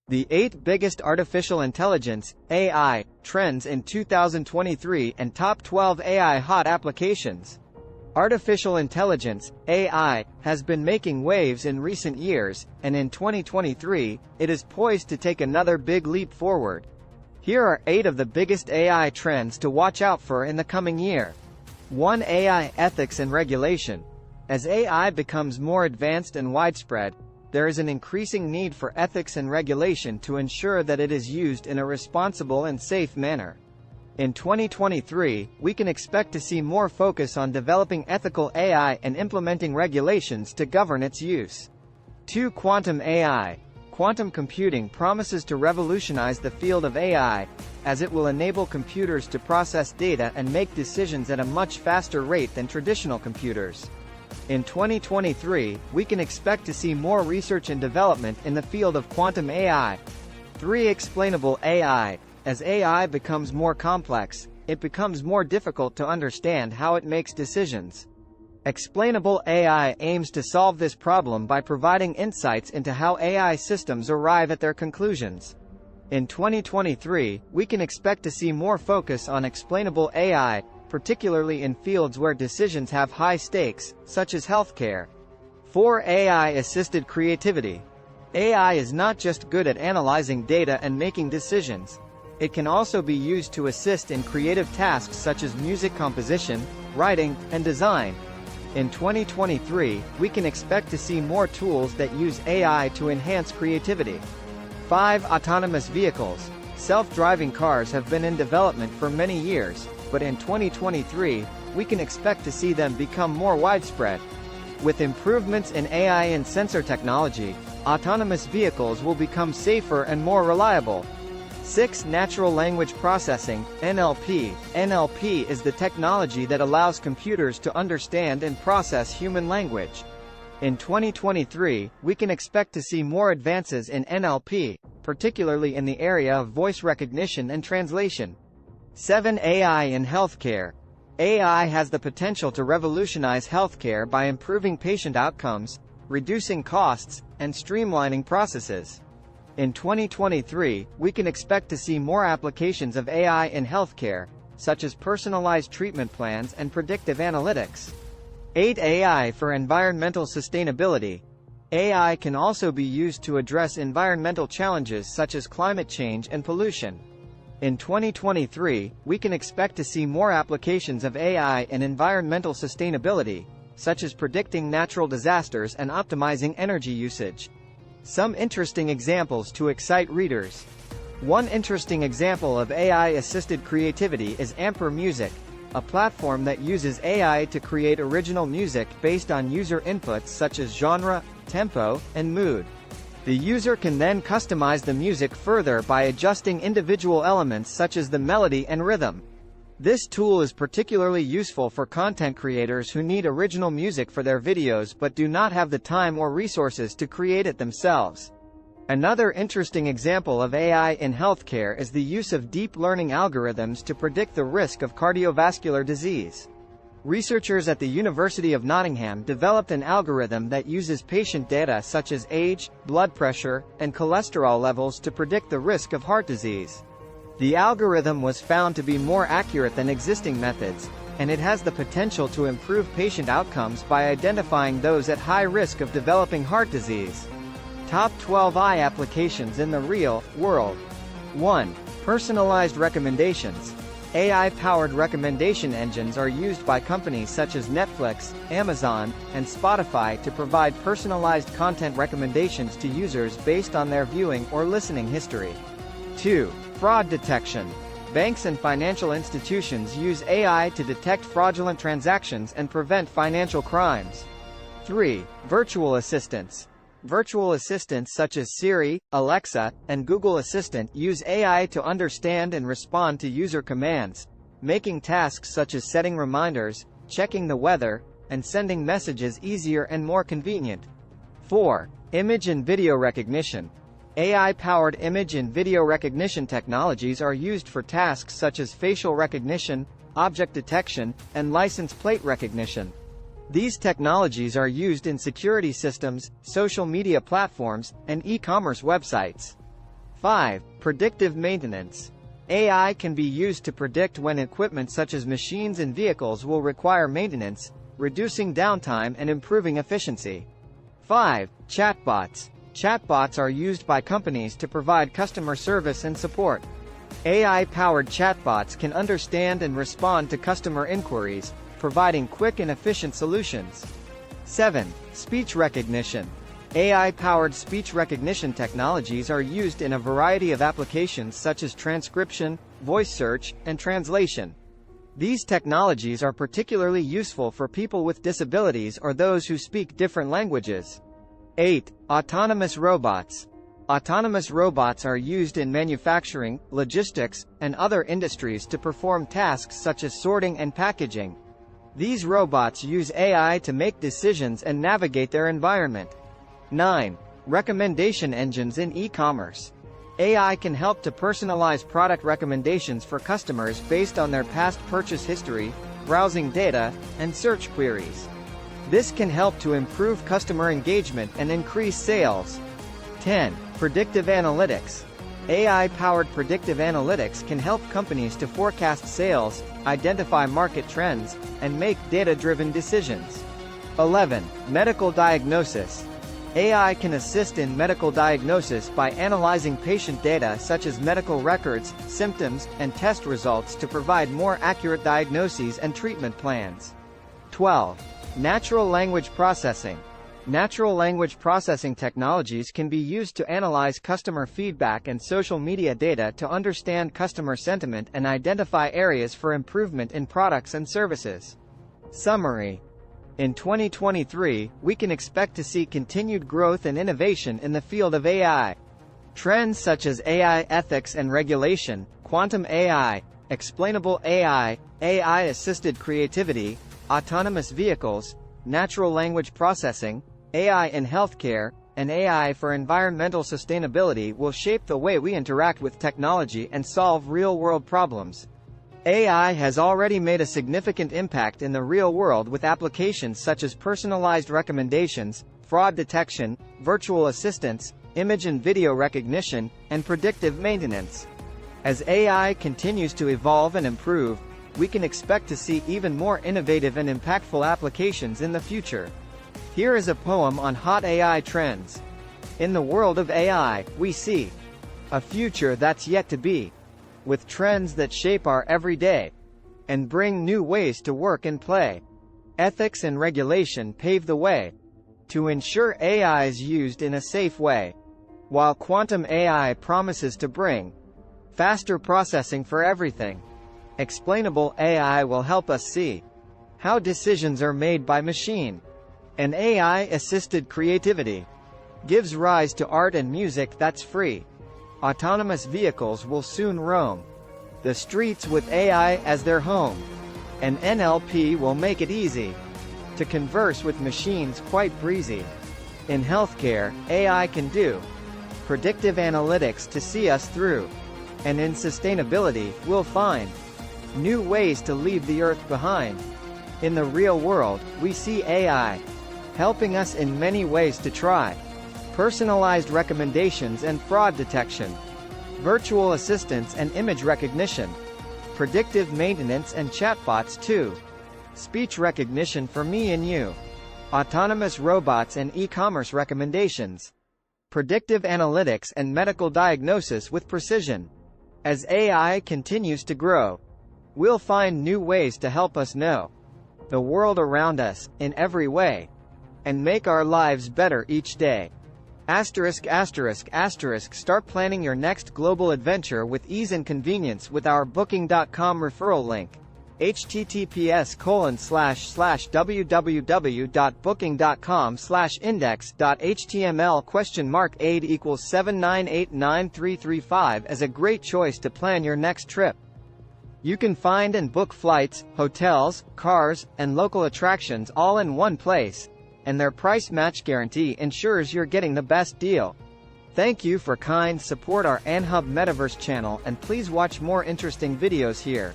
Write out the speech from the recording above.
The 8 biggest artificial intelligence (AI) trends in 2023 and top 12 AI hot applications. Artificial intelligence (AI) has been making waves in recent years, and in 2023, it is poised to take another big leap forward. Here are 8 of the biggest AI trends to watch out for in the coming year. 1. AI ethics and regulation. As AI becomes more advanced and widespread, there is an increasing need for ethics and regulation to ensure that it is used in a responsible and safe manner. In 2023, we can expect to see more focus on developing ethical AI and implementing regulations to govern its use. 2. Quantum AI. Quantum computing promises to revolutionize the field of AI, as it will enable computers to process data and make decisions at a much faster rate than traditional computers. In 2023, we can expect to see more research and development in the field of quantum AI. 3. Explainable AI. As AI becomes more complex, it becomes more difficult to understand how it makes decisions. Explainable AI aims to solve this problem by providing insights into how AI systems arrive at their conclusions. In 2023, we can expect to see more focus on explainable AI, particularly in fields where decisions have high stakes, such as healthcare. 4. AI-assisted creativity. AI is not just good at analyzing data and making decisions. It can also be used to assist in creative tasks such as music composition, writing, and design. In 2023, we can expect to see more tools that use AI to enhance creativity. 5. Autonomous vehicles. Self-driving cars have been in development for many years, but in 2023, we can expect to see them become more widespread. With improvements in AI and sensor technology, autonomous vehicles will become safer and more reliable. 6. Natural language processing, NLP. NLP is the technology that allows computers to understand and process human language. In 2023, we can expect to see more advances in NLP, particularly in the area of voice recognition and translation. 7. AI in healthcare. AI has the potential to revolutionize healthcare by improving patient outcomes, reducing costs, and streamlining processes. In 2023, we can expect to see more applications of AI in healthcare, such as personalized treatment plans and predictive analytics. 8. AI for environmental sustainability. AI can also be used to address environmental challenges such as climate change and pollution. In 2023, we can expect to see more applications of AI in environmental sustainability, such as predicting natural disasters and optimizing energy usage. Some interesting examples to excite readers. One interesting example of AI-assisted creativity is Amper Music, a platform that uses AI to create original music based on user inputs such as genre, tempo, and mood. The user can then customize the music further by adjusting individual elements such as the melody and rhythm. This tool is particularly useful for content creators who need original music for their videos but do not have the time or resources to create it themselves. Another interesting example of AI in healthcare is the use of deep learning algorithms to predict the risk of cardiovascular disease. Researchers at the University of Nottingham developed an algorithm that uses patient data such as age, blood pressure, and cholesterol levels to predict the risk of heart disease. The algorithm was found to be more accurate than existing methods, and it has the potential to improve patient outcomes by identifying those at high risk of developing heart disease. Top 12 AI applications in the real world. 1. Personalized recommendations. AI-powered recommendation engines are used by companies such as Netflix, Amazon, and Spotify to provide personalized content recommendations to users based on their viewing or listening history. 2. Fraud detection. Banks and financial institutions use AI to detect fraudulent transactions and prevent financial crimes. 3. Virtual assistants. Virtual assistants such as Siri, Alexa, and Google Assistant use AI to understand and respond to user commands, making tasks such as setting reminders, checking the weather, and sending messages easier and more convenient. 4. Image and video recognition. AI-powered image and video recognition technologies are used for tasks such as facial recognition, object detection, and license plate recognition. These technologies are used in security systems, social media platforms, and e-commerce websites. 5. Predictive maintenance. AI can be used to predict when equipment such as machines and vehicles will require maintenance, reducing downtime and improving efficiency. 5. Chatbots. Chatbots are used by companies to provide customer service and support. AI-powered chatbots can understand and respond to customer inquiries, providing quick and efficient solutions. 7. Speech recognition. AI-powered speech recognition technologies are used in a variety of applications such as transcription, voice search, and translation. These technologies are particularly useful for people with disabilities or those who speak different languages. 8. Autonomous robots. Autonomous robots are used in manufacturing, logistics, and other industries to perform tasks such as sorting and packaging. These robots use AI to make decisions and navigate their environment. 9. Recommendation engines in e-commerce. AI can help to personalize product recommendations for customers based on their past purchase history, browsing data, and search queries. This can help to improve customer engagement and increase sales. 10. Predictive analytics. AI-powered predictive analytics can help companies to forecast sales, identify market trends, and make data-driven decisions. 11. Medical diagnosis. AI can assist in medical diagnosis by analyzing patient data such as medical records, symptoms, and test results to provide more accurate diagnoses and treatment plans. 12. Natural language processing. Natural language processing technologies can be used to analyze customer feedback and social media data to understand customer sentiment and identify areas for improvement in products and services. Summary. In 2023, we can expect to see continued growth and innovation in the field of AI. Trends such as AI ethics and regulation, quantum AI, explainable AI, AI-assisted creativity, autonomous vehicles, natural language processing, AI in healthcare, and AI for environmental sustainability will shape the way we interact with technology and solve real-world problems. AI has already made a significant impact in the real world with applications such as personalized recommendations, fraud detection, virtual assistants, image and video recognition, and predictive maintenance. As AI continues to evolve and improve, we can expect to see even more innovative and impactful applications in the future. Here is a poem on hot AI trends. In the world of AI, we see a future that's yet to be, with trends that shape our everyday and bring new ways to work and play. Ethics and regulation pave the way to ensure AI is used in a safe way, while quantum AI promises to bring faster processing for everything. Explainable AI will help us see how decisions are made by machine, and AI-assisted creativity gives rise to art and music that's free. Autonomous vehicles will soon roam the streets with AI as their home, and NLP will make it easy to converse with machines quite breezy. In healthcare, AI can do predictive analytics to see us through, and in sustainability, we'll find new ways to leave the earth behind. In the real world, we see AI helping us in many ways to try personalized recommendations and fraud detection, virtual assistants and image recognition, predictive maintenance and chatbots too, speech recognition for me and you, autonomous robots and e-commerce recommendations, predictive analytics and medical diagnosis with precision. As AI continues to grow, we'll find new ways to help us know the world around us, in every way, and make our lives better each day. Start planning your next global adventure with ease and convenience with our Booking.com referral link. https://www.booking.com/index.html?aid = 7989335 as a great choice to plan your next trip. You can find and book flights, hotels, cars, and local attractions all in one place, and their price match guarantee ensures you're getting the best deal. Thank you for kind support our Anhub Metaverse channel, and please watch more interesting videos here.